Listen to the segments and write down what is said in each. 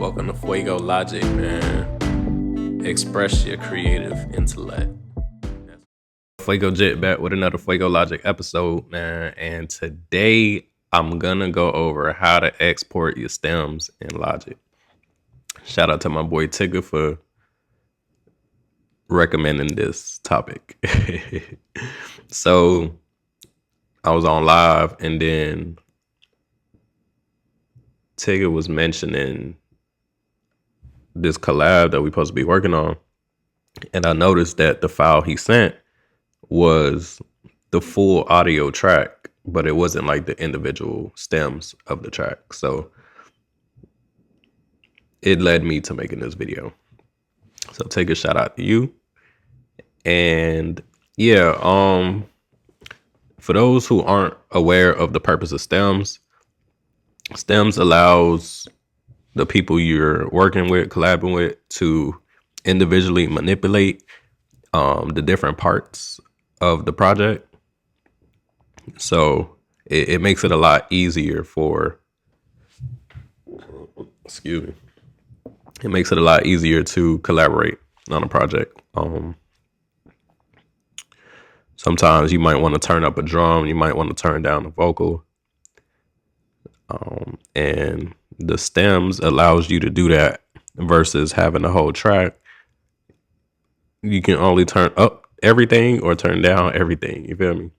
Welcome to Fwea-Go Logic, man. Express your creative intellect. Fwea-Go Jit back with another Fwea-Go Logic episode, man. And today I'm gonna go over how to export your stems in Logic. Shout out to my boy Tigger for recommending this topic. So I was on live and then Tigger was mentioning this collab that we're supposed to be working on. And I noticed that the file he sent was the full audio track, but it wasn't like the individual stems of the track. So it led me to making this video. So take a shout out to you. And yeah, for those who aren't aware of the purpose of stems allows the people you're working with, collabing with, to individually manipulate the different parts of the project. So it makes it a lot easier it makes it a lot easier to collaborate on a project. Sometimes you might want to turn up a drum, you might want to turn down a vocal. And the stems allows you to do that versus having the whole track. You can only turn up everything or turn down everything. You feel me?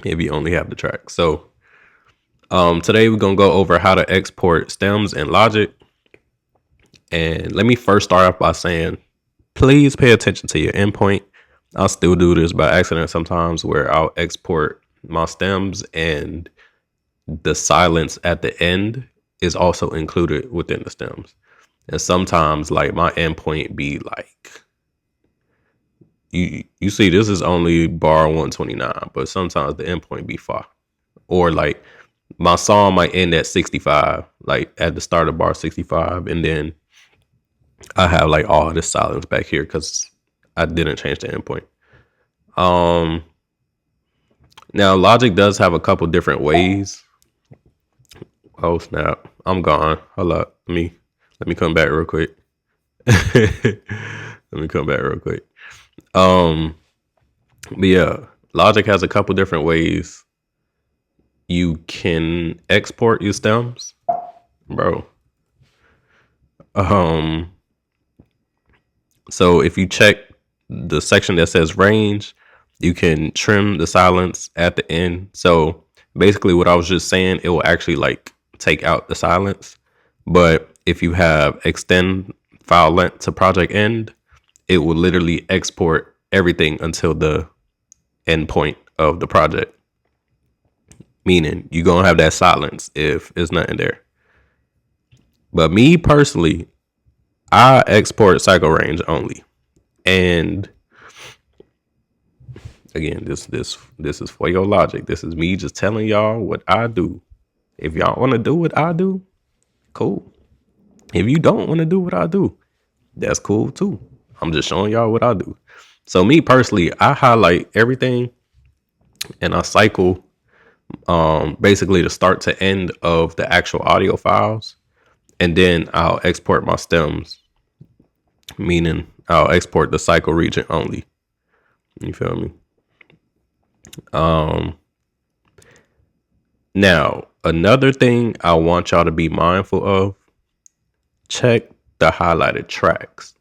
If you only have the track. So today we're going to go over how to export stems in Logic. And let me first start off by saying, please pay attention to your endpoint. I'll still do this by accident sometimes where I'll export my stems and the silence at the end is also included within the stems. And sometimes like my endpoint be like, you see this is only bar 129, but sometimes the endpoint be far. Or like my song might end at 65, like at the start of bar 65, and then I have like all this silence back here because I didn't change the endpoint. Now Logic does have a couple different ways. Oh snap! I'm gone. Hold up. Let me come back real quick. But yeah, Logic has a couple different ways you can export your stems, bro. So if you check the section that says range, you can trim the silence at the end. So basically what I was just saying, it will actually like take out the silence. But if you have extend file length to project end, it will literally export everything until the end point of the project. Meaning you're going to have that silence if it's nothing there. But me personally, I export cycle range only. And again, this is Fwea-Go Logic. This is me just telling y'all what I do. If y'all want to do what I do, cool. If you don't want to do what I do, that's cool too. I'm just showing y'all what I do. So me personally, I highlight everything and I cycle basically the start to end of the actual audio files. And then I'll export my stems, meaning I'll export the cycle region only. You feel me? Now, another thing I want y'all to be mindful of, check the highlighted tracks.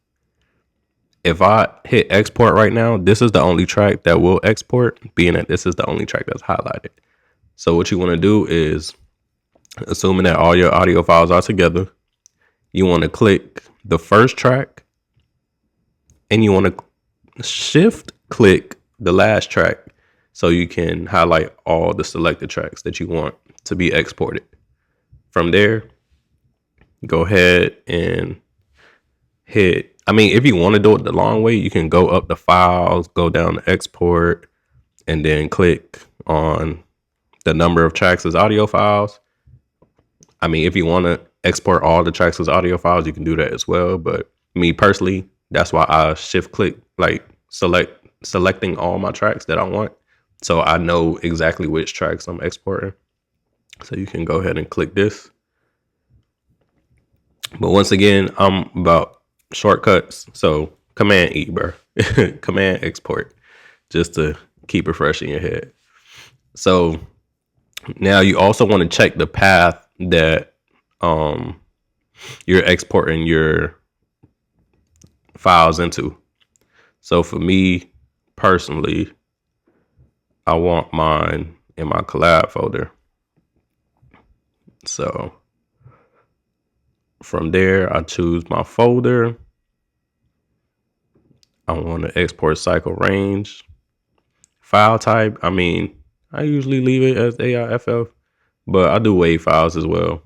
If I hit export right now, this is the only track that will export, being that this is the only track that's highlighted. So what you want to do is, assuming that all your audio files are together, you want to click the first track and you want to shift click the last track so you can highlight all the selected tracks that you want to be exported. From there, go ahead and hit, if you want to do it the long way, you can go up the files, go down to export, and then click on the number of tracks as audio files. If you want to export all the tracks as audio files, you can do that as well. But me personally, that's why I shift click, like selecting all my tracks that I want. So I know exactly which tracks I'm exporting. So you can go ahead and click this. But once again, I'm about shortcuts. So Command E, bro. Command export, just to keep it fresh in your head. So now you also want to check the path that um, you're exporting your files into. So for me personally, I want mine in my collab folder. So from there, I choose my folder. I want to export cycle range. File type, I mean, I usually leave it as AIFF, but I do WAV files as well.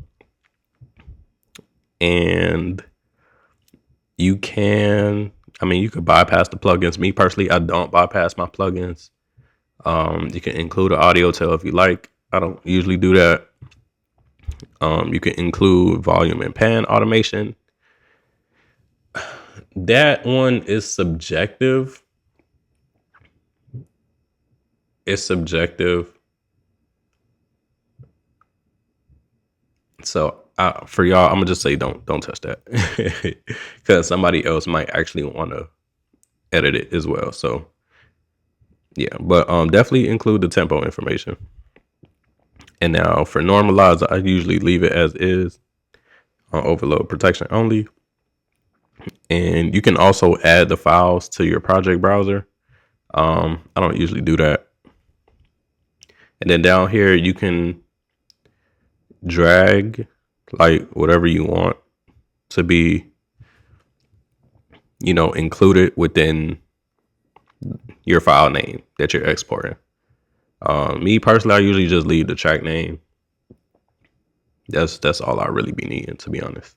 And you can, I mean, you could bypass the plugins. Me personally, I don't bypass my plugins. You can include an audio tail if you like. I don't usually do that. You can include volume and pan automation. That one is subjective. It's subjective. So for y'all, I'm gonna just say don't touch that because somebody else might actually want to edit it as well. So yeah, but definitely include the tempo information. And now for normalize, I usually leave it as is on overload protection only. And you can also add the files to your project browser. I don't usually do that. And then down here, you can drag like whatever you want to be, included within your file name that you're exporting. Me personally, I usually just leave the track name. That's all I really be needing, to be honest.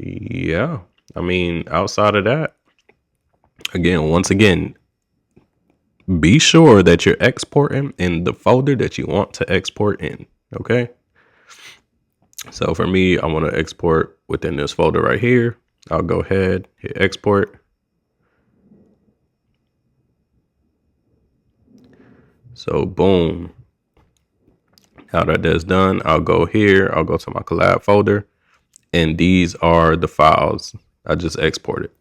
Yeah. I mean, outside of that, once again, be sure that you're exporting in the folder that you want to export in. Okay. So for me, I want to export within this folder right here. I'll go ahead, hit export. So boom. Now that that's done, I'll go here. I'll go to my collab folder. And these are the files I just exported.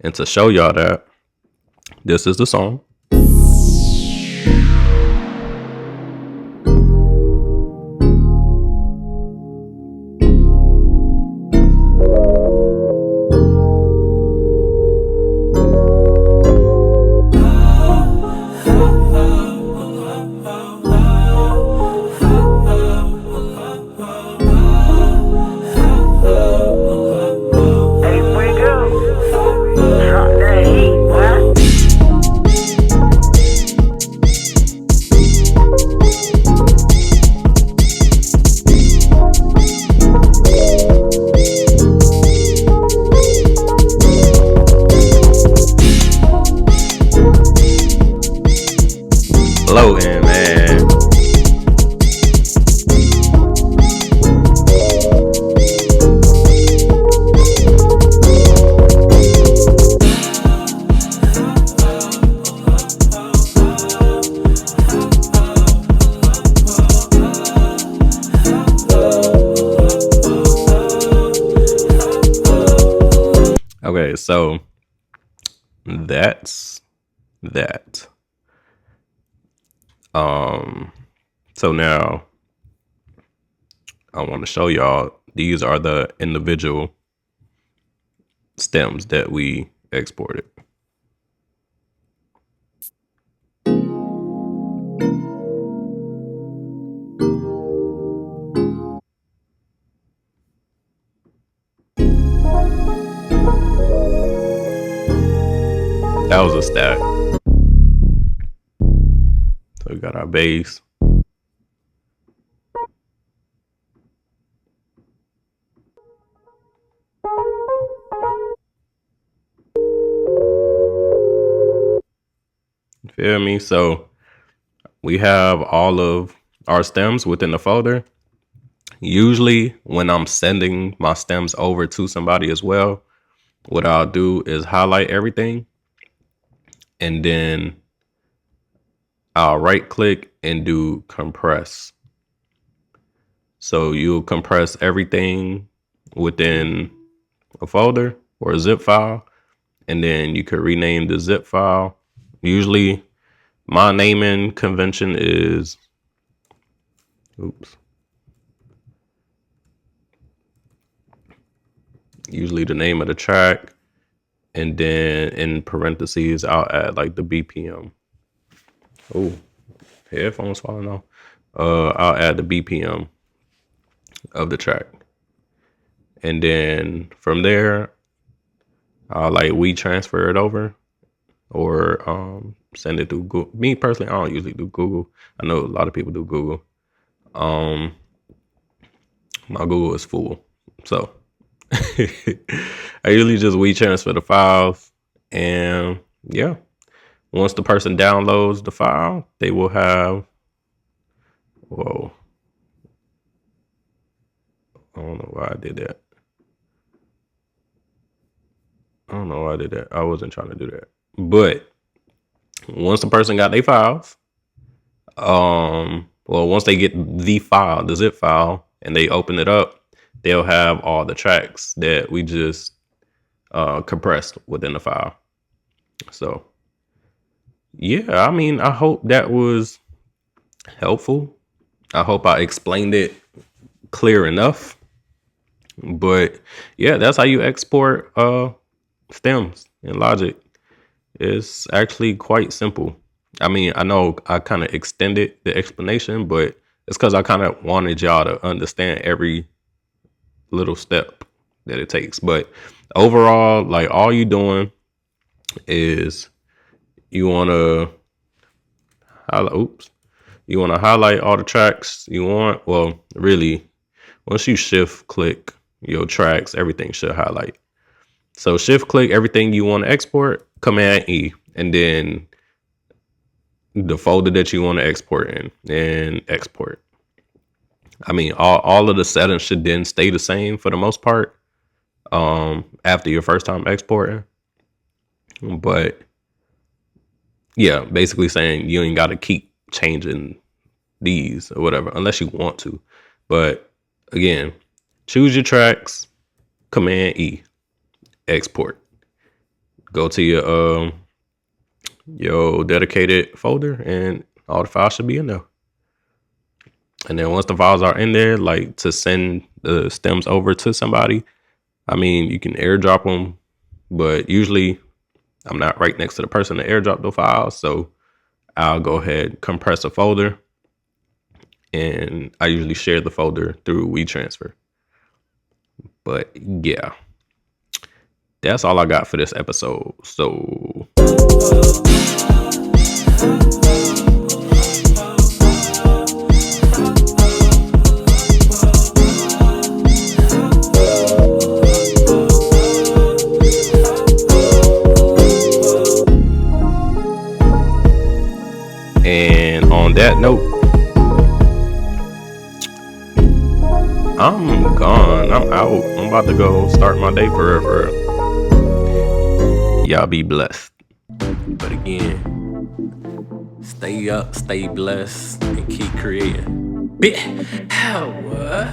And to show y'all that, this is the song. Floating, man. Okay, so that's that. So now I want to show y'all, these are the individual stems that we exported. That was a stack. So we got our bass. Feel me? So we have all of our stems within the folder. Usually when I'm sending my stems over to somebody as well, what I'll do is highlight everything and then I'll right click and do compress. So you'll compress everything within a folder or a zip file, and then you could rename the zip file. Usually my naming convention is, usually the name of the track, and then in parentheses, I'll add like the BPM. Oh, headphones falling off. I'll add the BPM of the track. And then from there, I'll like transfer it over or send it through Google. Me personally, I don't usually do Google. I know a lot of people do Google. My Google is full. So I usually just transfer the files. And yeah, once the person downloads the file, they will have, whoa, I don't know why I did that. I wasn't trying to do that. But once the person got their files, once they get the file, the zip file, and they open it up, they'll have all the tracks that we just compressed within the file. So yeah, I mean, I hope that was helpful. I hope I explained it clear enough. But yeah, that's how you export stems in Logic. It's actually quite simple. I mean, I know I kind of extended the explanation, but it's because I kind of wanted y'all to understand every little step that it takes. But overall, like, all you doing is you want to highlight all the tracks you want. Well, really, once you shift click your tracks, everything should highlight. So shift click everything you want to export, Command E, and then the folder that you want to export in, and export. I mean, all of the settings should then stay the same for the most part after your first time exporting. But yeah, basically saying you ain't got to keep changing these or whatever unless you want to. But again, choose your tracks, Command E, export. Go to your dedicated folder, and all the files should be in there. And then once the files are in there, like, to send the stems over to somebody, I mean, you can airdrop them, but usually I'm not right next to the person to airdrop the files. So I'll go ahead, compress a folder, and I usually share the folder through WeTransfer. But yeah, that's all I got for this episode. So and on that note, I'm gone. I'm out. I'm about to go start my day for real. Y'all be blessed. But again, stay up, stay blessed, and keep creating. Power.